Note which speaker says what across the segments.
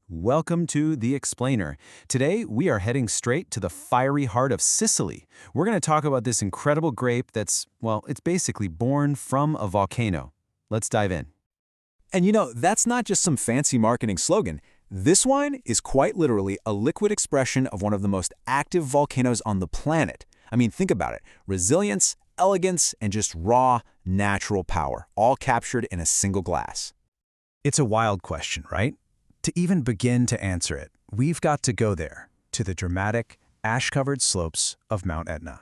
Speaker 1: Welcome to The Explainer. Today, we are heading straight to the fiery heart of Sicily. We're going to talk about this incredible grape that's, well, it's basically born from a volcano. Let's dive in.
Speaker 2: And that's not just some fancy marketing slogan. This wine is quite literally a liquid expression of one of the most active volcanoes on the planet. I mean, think about it. Resilience, elegance, and just raw, natural power, all captured in a single glass.
Speaker 1: It's a wild question, right? To even begin to answer it, we've got to go there, to the dramatic, ash-covered slopes of Mount Etna.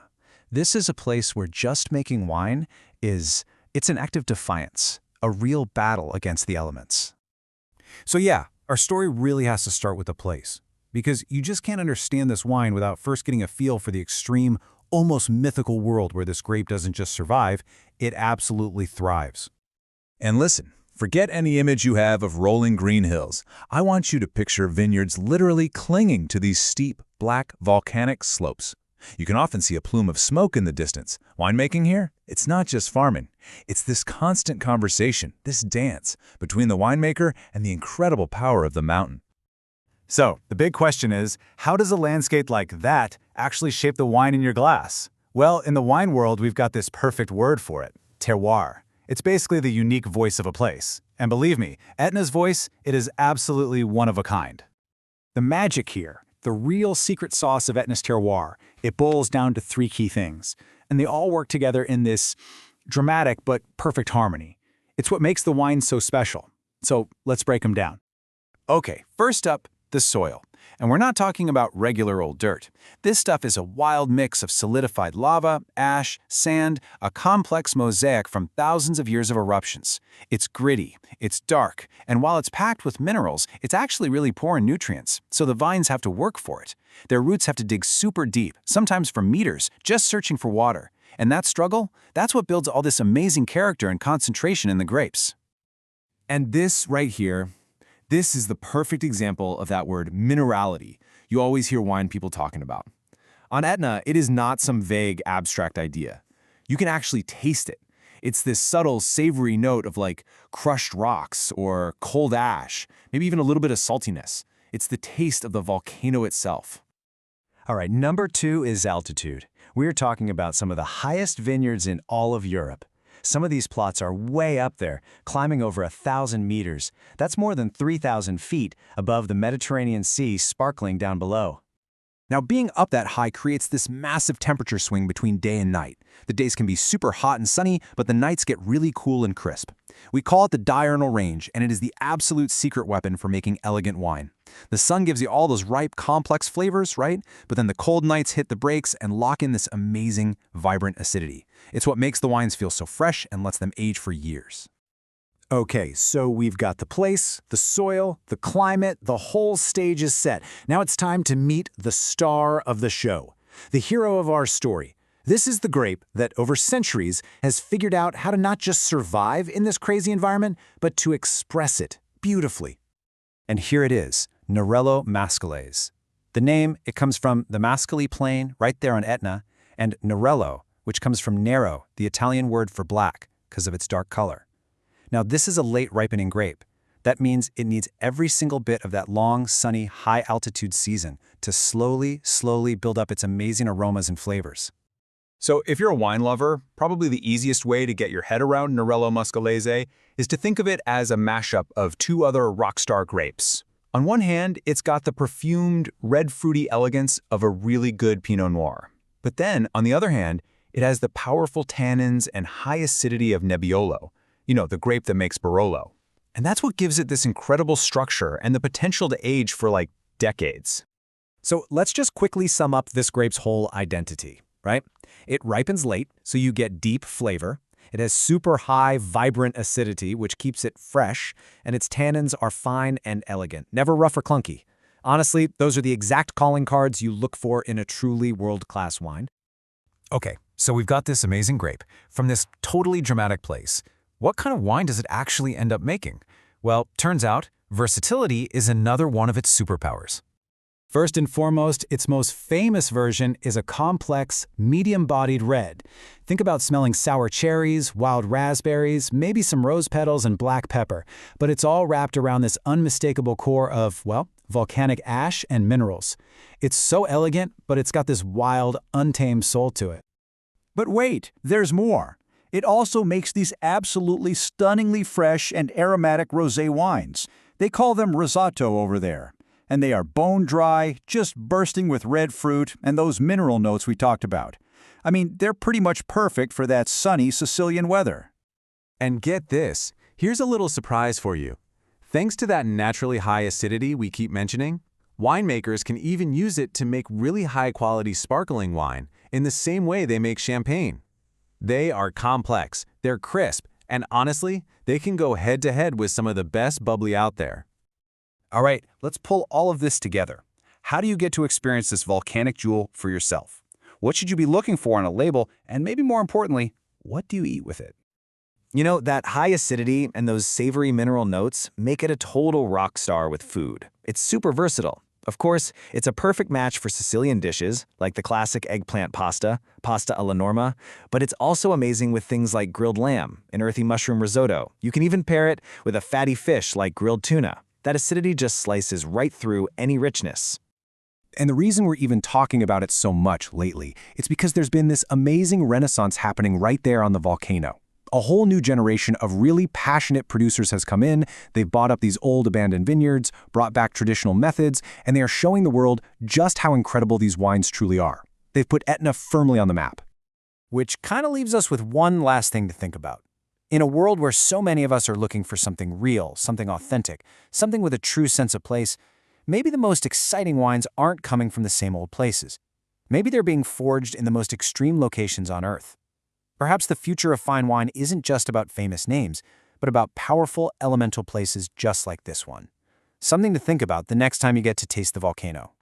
Speaker 1: This is a place where just making wine it's an act of defiance, a real battle against the elements. So yeah, our story really has to start with the place, because you just can't understand this wine without first getting a feel for the extreme, almost mythical world where this grape doesn't just survive, it absolutely thrives.
Speaker 3: And listen, forget any image you have of rolling green hills. I want you to picture vineyards literally clinging to these steep, black, volcanic slopes. You can often see a plume of smoke in the distance. Winemaking here? It's not just farming. It's this constant conversation, this dance, between the winemaker and the incredible power of the mountain.
Speaker 4: So, the big question is, how does a landscape like that actually shape the wine in your glass? Well, in the wine world, we've got this perfect word for it, terroir. It's basically the unique voice of a place. And believe me, Etna's voice, it is absolutely one of a kind. The magic here, the real secret sauce of Etna's terroir, it boils down to three key things. And they all work together in this dramatic but perfect harmony. It's what makes the wine so special. So let's break them down. Okay, first up, the soil. And we're not talking about regular old dirt. This stuff is a wild mix of solidified lava, ash, sand, a complex mosaic from thousands of years of eruptions. It's gritty, it's dark, and while it's packed with minerals, it's actually really poor in nutrients, so the vines have to work for it. Their roots have to dig super deep, sometimes for meters, just searching for water. And that struggle, that's what builds all this amazing character and concentration in the grapes.
Speaker 5: And this right here, this is the perfect example of that word minerality you always hear wine people talking about. On Etna, it is not some vague, abstract idea. You can actually taste it. It's this subtle, savory note of like crushed rocks or cold ash, maybe even a little bit of saltiness. It's the taste of the volcano itself.
Speaker 1: All right, number 2 is altitude. We're talking about some of the highest vineyards in all of Europe. Some of these plots are way up there, climbing over 1,000 meters. That's more than 3,000 feet above the Mediterranean Sea sparkling down below. Now, being up that high creates this massive temperature swing between day and night. The days can be super hot and sunny, but the nights get really cool and crisp. We call it the diurnal range, and it is the absolute secret weapon for making elegant wine. The sun gives you all those ripe, complex flavors, right? But then the cold nights hit the brakes and lock in this amazing, vibrant acidity. It's what makes the wines feel so fresh and lets them age for years.
Speaker 4: Okay, so we've got the place, the soil, the climate, the whole stage is set. Now it's time to meet the star of the show, the hero of our story. This is the grape that, over centuries, has figured out how to not just survive in this crazy environment, but to express it beautifully.
Speaker 1: And here it is, Nerello Mascalese. The name, it comes from the Mascali Plain right there on Etna, and Nerello, which comes from nero, the Italian word for black, because of its dark color. Now, this is a late ripening grape. That means it needs every single bit of that long, sunny, high-altitude season to slowly build up its amazing aromas and flavors.
Speaker 3: So if you're a wine lover, probably the easiest way to get your head around Nerello Mascalese is to think of it as a mashup of two other rockstar grapes. On one hand, it's got the perfumed, red fruity elegance of a really good Pinot Noir. But then, on the other hand, it has the powerful tannins and high acidity of Nebbiolo, the grape that makes Barolo. And that's what gives it this incredible structure and the potential to age for like decades.
Speaker 1: So let's just quickly sum up this grape's whole identity, right? It ripens late, so you get deep flavor. It has super high, vibrant acidity, which keeps it fresh, and its tannins are fine and elegant, never rough or clunky. Honestly, those are the exact calling cards you look for in a truly world-class wine. Okay, so we've got this amazing grape from this totally dramatic place. What kind of wine does it actually end up making? Well, turns out, versatility is another one of its superpowers.
Speaker 4: First and foremost, its most famous version is a complex, medium-bodied red. Think about smelling sour cherries, wild raspberries, maybe some rose petals and black pepper, but it's all wrapped around this unmistakable core of, well,
Speaker 2: volcanic ash, and minerals. It's so elegant, but it's got this wild, untamed soul to it.
Speaker 6: But wait, there's more. It also makes these absolutely stunningly fresh and aromatic rosé wines. They call them rosato over there. And they are bone dry, just bursting with red fruit and those mineral notes we talked about. I mean, they're pretty much perfect for that sunny Sicilian weather.
Speaker 2: And get this, here's a little surprise for you. Thanks to that naturally high acidity we keep mentioning, winemakers can even use it to make really high-quality sparkling wine in the same way they make champagne. They are complex, they're crisp, and honestly, they can go head-to-head with some of the best bubbly out there.
Speaker 6: All right, let's pull all of this together. How do you get to experience this volcanic jewel for yourself? What should you be looking for on a label? And maybe more importantly, what do you eat with it?
Speaker 1: You know, that high acidity and those savory mineral notes make it a total rock star with food. It's super versatile. Of course, it's a perfect match for Sicilian dishes, like the classic eggplant pasta, pasta alla norma, but it's also amazing with things like grilled lamb, an earthy mushroom risotto. You can even pair it with a fatty fish like grilled tuna. That acidity just slices right through any richness.
Speaker 5: And the reason we're even talking about it so much lately, it's because there's been this amazing renaissance happening right there on the volcano. A whole new generation of really passionate producers has come in, they've bought up these old abandoned vineyards, brought back traditional methods, and they are showing the world just how incredible these wines truly are. They've put Etna firmly on the map.
Speaker 1: Which kind of leaves us with one last thing to think about. In a world where so many of us are looking for something real, something authentic, something with a true sense of place, maybe the most exciting wines aren't coming from the same old places. Maybe they're being forged in the most extreme locations on Earth. Perhaps the future of fine wine isn't just about famous names, but about powerful, elemental places just like this one. Something to think about the next time you get to taste the volcano.